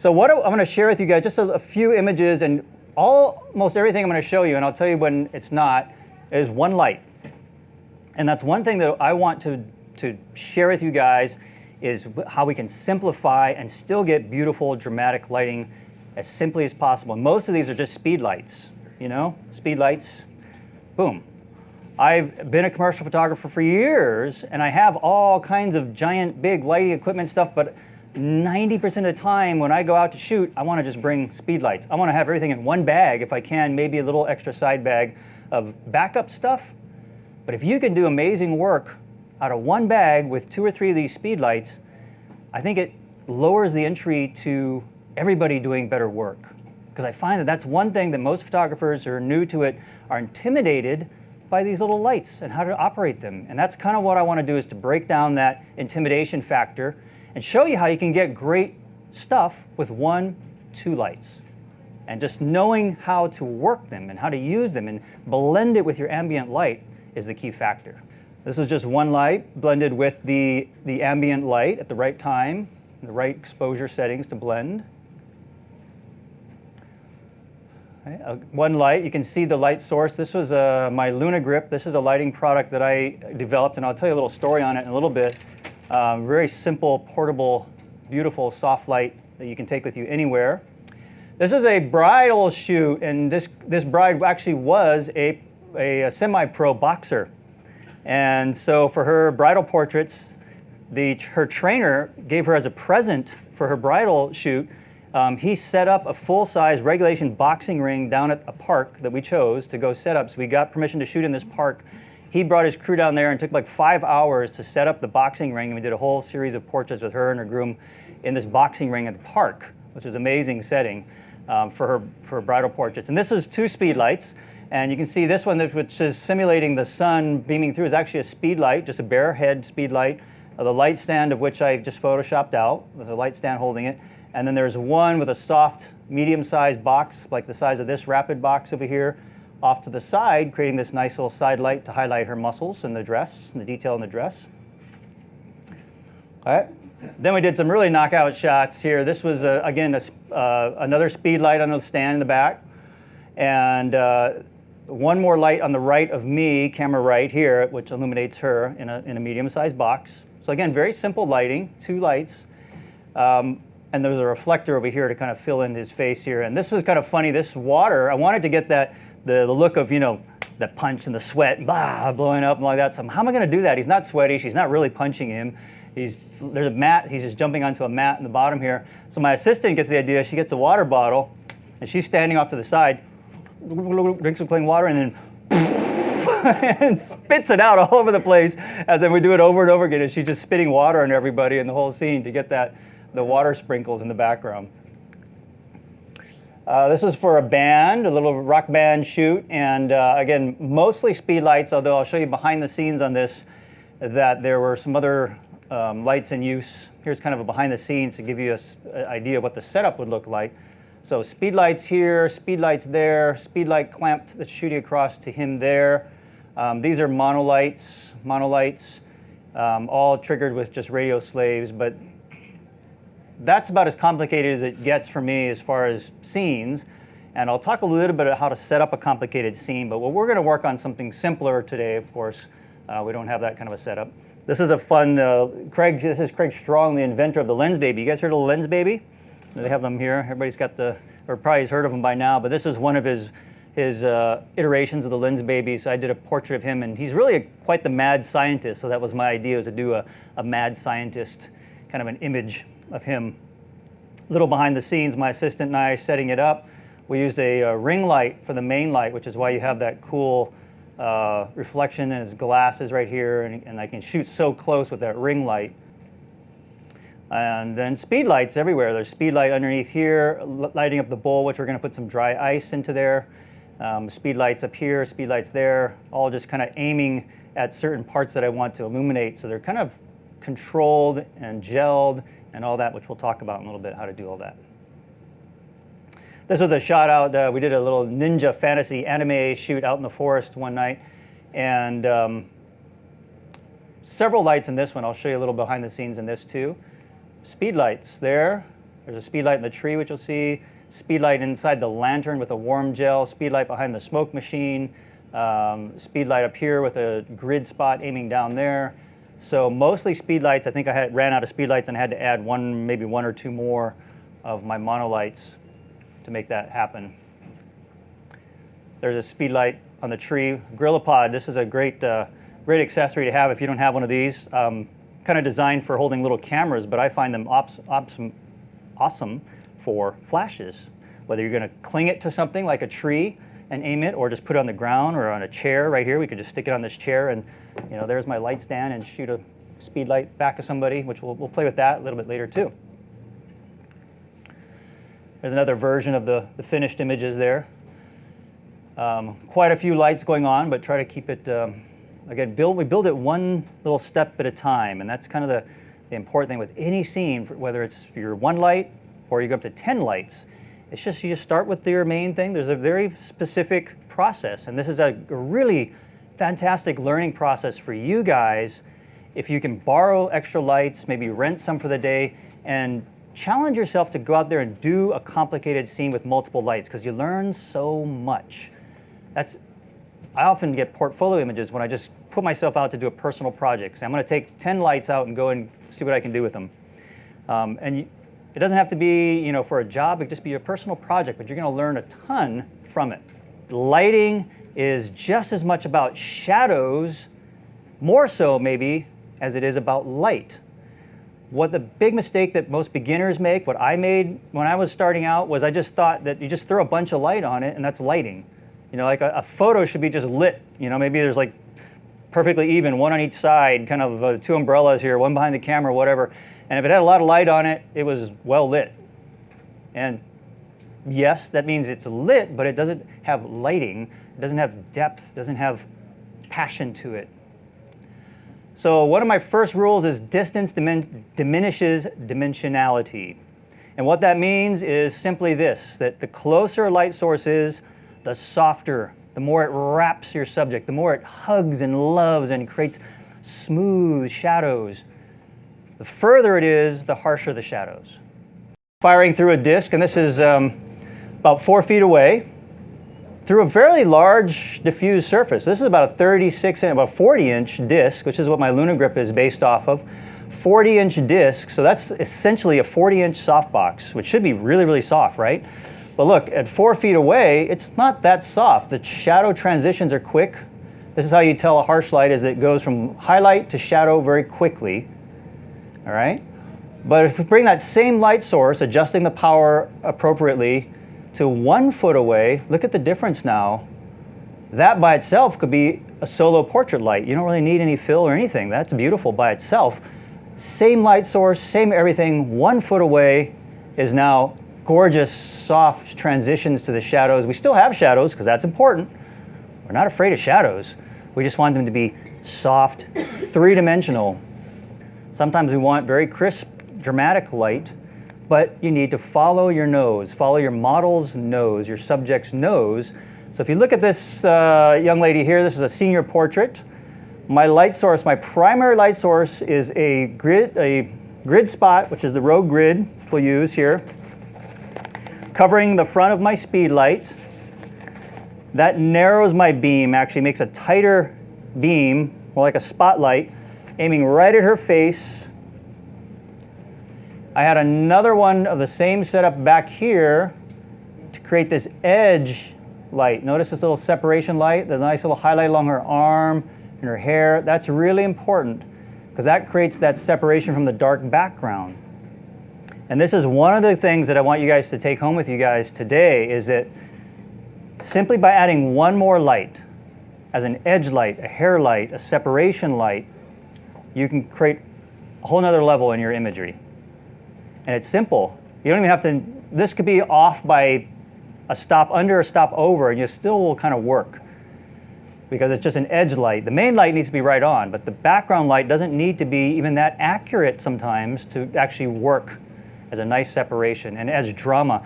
So what I'm going to share with you guys, just a few images, and almost everything I'm going to show you, and I'll tell you when it's not, is one light. And that's one thing that I want to share with you guys, is how we can simplify and still get beautiful, dramatic lighting as simply as possible. Most of these are just speed lights, you know, speed lights, boom. I've been a commercial photographer for years, and I have all kinds of giant, big lighting equipment stuff, but 90% of the time when I go out to shoot, I want to just bring speed lights. I want to have everything in one bag if I can, maybe a little extra side bag of backup stuff. But if you can do amazing work out of one bag with 2 or 3 of these speed lights, I think it lowers the entry to everybody doing better work. Because I find that that's one thing that most photographers who are new to it are intimidated by these little lights and how to operate them. And that's kind of what I want to do, is to break down that intimidation factor and show you how you can get great stuff with 1, 2 lights. And just knowing how to work them and how to use them and blend it with your ambient light is the key factor. This is just one light blended with the ambient light at the right time, the right exposure settings to blend. Okay, one light, you can see the light source. This was my Luna Grip. This is a lighting product that I developed, and I'll tell you a little story on it in a little bit. Very simple, portable, beautiful soft light that you can take with you anywhere. This is a bridal shoot, and this bride actually was a semi-pro boxer. And so for her bridal portraits, her trainer gave her as a present for her bridal shoot, he set up a full-size regulation boxing ring down at a park that we chose to go set up. So we got permission to shoot in this park. He brought his crew down there and took like 5 hours to set up the boxing ring, and we did a whole series of portraits with her and her groom in this boxing ring at the park, which was an amazing setting for her bridal portraits. And this is 2 speed lights, and you can see this one, which is simulating the sun beaming through, is actually a speed light, just a bare head speed light. The light stand of which I just photoshopped out. There's a light stand holding it. And then there's one with a soft, medium-sized box, like the size of this rapid box over here, off to the side, creating this nice little side light to highlight her muscles and the dress, and the detail in the dress. All right. Then we did some really knockout shots here. This was, again, another speed light on the stand in the back. And one more light on the right of me, camera right here, which illuminates her in a medium-sized box. So again, very simple lighting, 2 lights. And there's a reflector over here to kind of fill in his face here. And this was kind of funny. This water, I wanted to get the look of, you know, the punch and the sweat, blah, blowing up and like that. So how am I going to do that? He's not sweaty. She's not really punching him. There's a mat. He's just jumping onto a mat in the bottom here. So my assistant gets the idea. She gets a water bottle, and she's standing off to the side, drinks some plain water, and then and spits it out all over the place. As then we do it over and over again, and she's just spitting water on everybody in the whole scene to get the water sprinkles in the background. This is for a band, a little rock band shoot, and again, mostly speed lights, although I'll show you behind the scenes on this that there were some other lights in use. Here's kind of a behind the scenes to give you an idea of what the setup would look like. So speed lights here, speed lights there, speed light clamped that's shooting across to him there. These are monolights, all triggered with just radio slaves, but that's about as complicated as it gets for me as far as scenes. And I'll talk a little bit about how to set up a complicated scene, but we're going to work on something simpler today, of course. We don't have that kind of a setup. This is a fun, this is Craig Strong, the inventor of the Lens Baby. You guys heard of the Lens Baby? They have them here. Everybody's got or probably has heard of them by now, but this is one of his iterations of the Lens Baby. So I did a portrait of him, and he's really quite the mad scientist. So that was my idea, was to do a mad scientist, kind of an image of him. A little behind the scenes, my assistant and I setting it up. We used a ring light for the main light, which is why you have that cool reflection in his glasses right here, and I can shoot so close with that ring light. And then speed lights everywhere. There's speed light underneath here, lighting up the bowl, which we're going to put some dry ice into there. Speed lights up here, speed lights there, all just kind of aiming at certain parts that I want to illuminate. So they're kind of controlled and gelled and all that, which we'll talk about in a little bit, how to do all that. This was a shot out, we did a little ninja fantasy anime shoot out in the forest one night, and several lights in this one. I'll show you a little behind the scenes in this too. Speed lights there. There's a speed light in the tree, which you'll see. Speed light inside the lantern with a warm gel. Speed light behind the smoke machine. Speed light up here with a grid spot aiming down there. So mostly speed lights. I think I ran out of speed lights and had to add maybe one or two more of my monolights to make that happen. There's a speed light on the tree. Gorillapod, this is a great accessory to have if you don't have one of these. Kind of designed for holding little cameras, but I find them awesome for flashes. Whether you're going to cling it to something like a tree and aim it, or just put it on the ground or on a chair right here. We could just stick it on this chair and, you know, there's my light stand and shoot a speed light back at somebody, which we'll play with that a little bit later too. There's another version of the finished images there. Quite a few lights going on, but try to keep it, again, we build it one little step at a time, and that's kind of the important thing with any scene, whether it's your one light or you go up to 10 lights. It's just, you just start with your main thing. There's a very specific process, and this is a really fantastic learning process for you guys. If you can borrow extra lights, maybe rent some for the day, and challenge yourself to go out there and do a complicated scene with multiple lights, because you learn so much. I often get portfolio images when I just put myself out to do a personal project. So I'm going to take 10 lights out and go and see what I can do with them. It doesn't have to be, you know, for a job. It could just be a personal project, but you're going to learn a ton from it. Lighting is just as much about shadows, more so maybe, as it is about light. What the big mistake that most beginners make, what I made when I was starting out, was I just thought that you just throw a bunch of light on it and that's lighting. You know, like a photo should be just lit. You know, maybe there's like perfectly even, one on each side, kind of two umbrellas here, one behind the camera, whatever. And if it had a lot of light on it, it was well lit. And yes, that means it's lit, but it doesn't have lighting, it doesn't have depth, it doesn't have passion to it. So one of my first rules is distance diminishes dimensionality. And what that means is simply this, that the closer a light source is, the softer, the more it wraps your subject, the more it hugs and loves and creates smooth shadows. The further it is, the harsher the shadows. Firing through a disc, and this is about 4 feet away, through a fairly large diffused surface. This is about a 40-inch disc, which is what my Luna Grip is based off of. 40-inch disc, so that's essentially a 40-inch softbox, which should be really, really soft, right? But look, at 4 feet away, it's not that soft. The shadow transitions are quick. This is how you tell a harsh light, is it goes from highlight to shadow very quickly. All right? But if we bring that same light source, adjusting the power appropriately, to 1 foot away, look at the difference now. That by itself could be a solo portrait light. You don't really need any fill or anything. That's beautiful by itself. Same light source, same everything, 1 foot away is now gorgeous, soft transitions to the shadows. We still have shadows because that's important. We're not afraid of shadows. We just want them to be soft, three-dimensional. Sometimes we want very crisp, dramatic light, but you need to follow your nose, follow your model's nose, your subject's nose. So if you look at this young lady here, this is a senior portrait. My light source, my primary light source is a grid spot, which is the road grid we'll use here, covering the front of my speed light. That narrows my beam, actually makes a tighter beam, more like a spotlight, aiming right at her face. I had another one of the same setup back here to create this edge light. Notice this little separation light, the nice little highlight along her arm and her hair. That's really important because that creates that separation from the dark background. And this is one of the things that I want you guys to take home with you guys today, is that simply by adding one more light, as an edge light, a hair light, a separation light, you can create a whole nother level in your imagery. And it's simple. You don't even have to, this could be off by a stop under, a stop over, and you still will kind of work because it's just an edge light. The main light needs to be right on, but the background light doesn't need to be even that accurate sometimes to actually work as a nice separation and adds drama.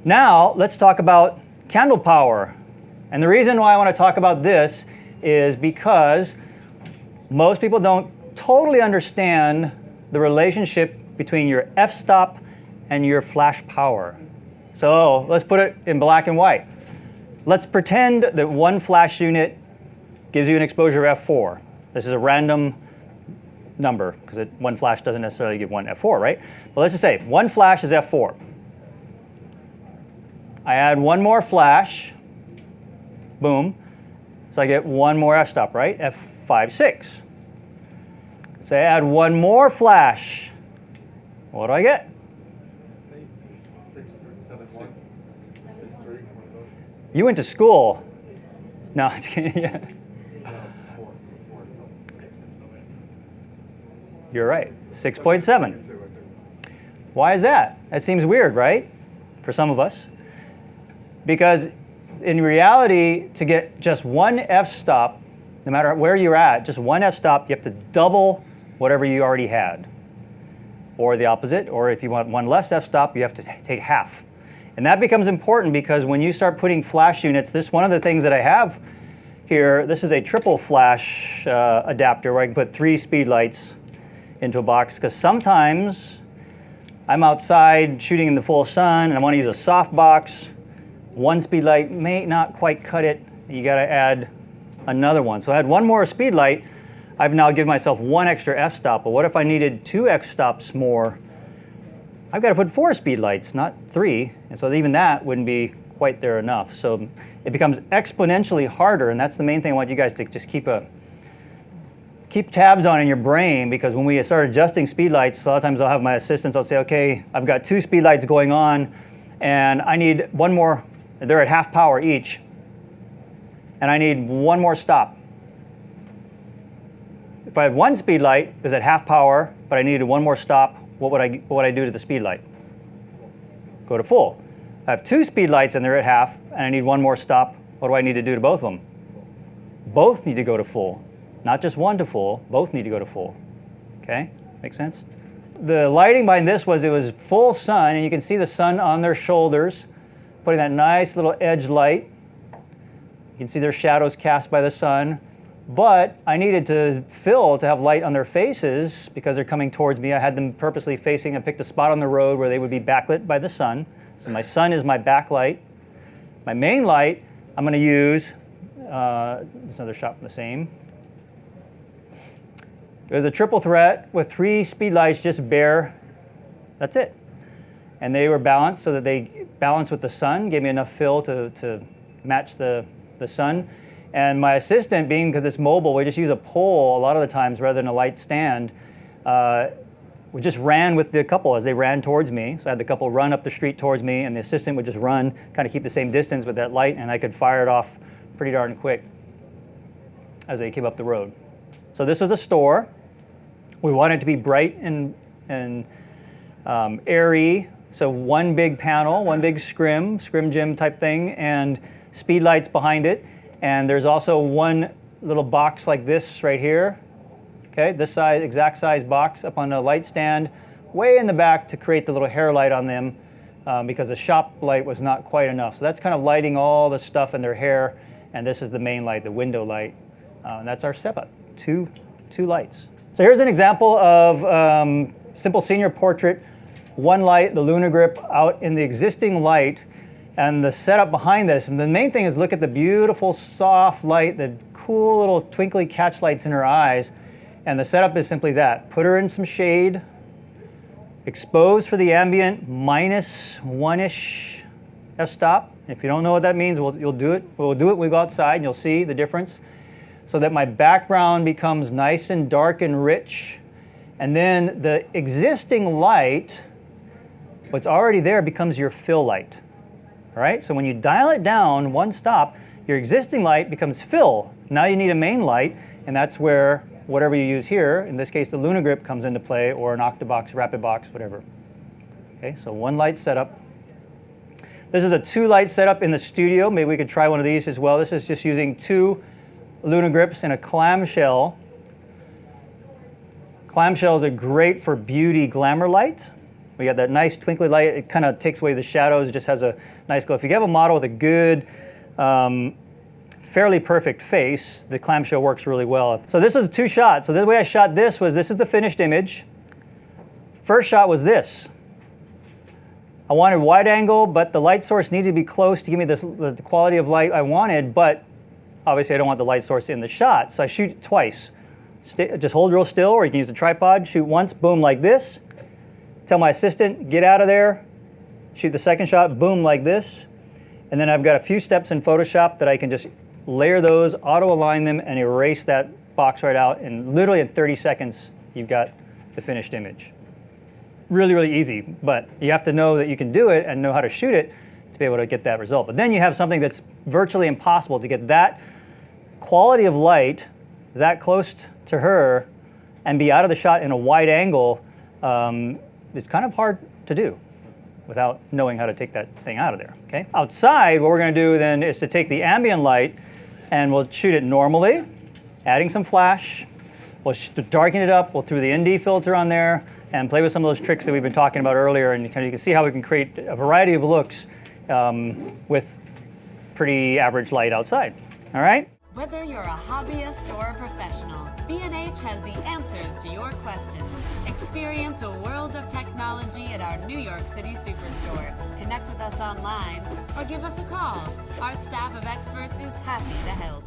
Now, let's talk about candle power. And the reason why I want to talk about this is because most people don't totally understand the relationship between your f-stop and your flash power. So let's put it in black and white. Let's pretend that one flash unit gives you an exposure of f4. This is a random number because one flash doesn't necessarily give one f4, right? But let's just say one flash is f4. I add one more flash, boom. So I get one more f-stop, right? f5, 6. So I add one more flash. What do I get? 6, 7, 1, 6, 3. You went to school. No, yeah. You're right, 6.7. Why is that? That seems weird, right? For some of us. Because in reality, to get just one f-stop, no matter where you're at, just one f-stop, you have to double whatever you already had. Or the opposite, or if you want one less f-stop, you have to take half. And that becomes important because when you start putting flash units, this one of the things that I have here, this is a triple flash adapter where I can put 3 Speedlights into a box, because sometimes I'm outside shooting in the full sun and I want to use a soft box. One Speedlight may not quite cut it. You got to add another one. So I had one more Speedlight. I've now given myself one extra f-stop. But what if I needed 2 f-stops more? I've got to put 4 Speedlights, not 3. And so even that wouldn't be quite there enough. So it becomes exponentially harder. And that's the main thing I want you guys to just keep tabs on in your brain, because when we start adjusting Speedlights, a lot of times I'll have my assistants, I'll say, okay, I've got 2 Speedlights going on, and I need one more. They're at half power each, and I need one more stop. If I had one Speedlight is at half power, but I needed one more stop, what would I do to the Speedlight? Go to full. I have 2 Speedlights and they're at half, and I need one more stop. What do I need to do to both of them? Both need to go to full. Not just one to full, both need to go to full. Okay, make sense? The lighting behind this was, it was full sun, and you can see the sun on their shoulders, putting that nice little edge light. You can see their shadows cast by the sun. But I needed to fill to have light on their faces because they're coming towards me. I had them purposely facing, I picked a spot on the road where they would be backlit by the sun. So my sun is my backlight. My main light, I'm going to use, there's another shot from the same. It was a triple threat with 3 Speedlights just bare. That's it. And they were balanced so that they balanced with the sun, gave me enough fill to match the sun. And my assistant, being because it's mobile, we just use a pole a lot of the times rather than a light stand. We just ran with the couple as they ran towards me. So I had the couple run up the street towards me, and the assistant would just run, kind of keep the same distance with that light, and I could fire it off pretty darn quick as they came up the road. So this was a store. We wanted it to be bright and airy. So one big panel, one big scrim gym type thing, and Speedlights behind it. And there's also one little box like this right here. Okay, this size, exact size box up on a light stand, way in the back to create the little hair light on them because the shop light was not quite enough. So that's kind of lighting all the stuff in their hair. And this is the main light, the window light. And that's our setup, two lights. So here's an example of simple senior portrait, one light, the Luna Grip out in the existing light, and the setup behind this. And the main thing is look at the beautiful soft light, the cool little twinkly catch lights in her eyes. And the setup is simply that. Put her in some shade, expose for the ambient, minus 1-ish f-stop. If you don't know what that means, you'll do it. We'll do it when we go outside and you'll see the difference. So that my background becomes nice and dark and rich. And then the existing light, what's already there, becomes your fill light. All right, so when you dial it down one stop, your existing light becomes fill. Now you need a main light, and that's where whatever you use here, in this case the Luna Grip, comes into play, or an Octabox, Rapid Box, whatever. Okay, so one light setup. This is a 2 light setup in the studio. Maybe we could try one of these as well. This is just using 2 Luna Grips and a clamshell. Clamshells are great for beauty glamour light. We got that nice twinkly light. It kind of takes away the shadows. It just has a nice glow. If you have a model with a good, fairly perfect face, the clamshell works really well. So this is 2 shots. So the way I shot this was, this is the finished image. First shot was this. I wanted wide angle, but the light source needed to be close to give me the quality of light I wanted, but obviously I don't want the light source in the shot, so I shoot it twice. Just hold real still, or you can use a tripod, shoot once, boom, like this. Tell my assistant, get out of there, shoot the second shot, boom, like this. And then I've got a few steps in Photoshop that I can just layer those, auto-align them, and erase that box right out, and literally in 30 seconds, you've got the finished image. Really, really easy, but you have to know that you can do it and know how to shoot it to be able to get that result. But then you have something that's virtually impossible to get that quality of light that close to her and be out of the shot in a wide angle. It's kind of hard to do without knowing how to take that thing out of there, okay? Outside, what we're gonna do then is to take the ambient light and we'll shoot it normally, adding some flash. We'll darken it up, we'll throw the ND filter on there and play with some of those tricks that we've been talking about earlier, and you can see how we can create a variety of looks with pretty average light outside, all right? Whether you're a hobbyist or a professional, B&H has the answers to your questions. Experience a world of technology at our New York City Superstore. Connect with us online or give us a call. Our staff of experts is happy to help.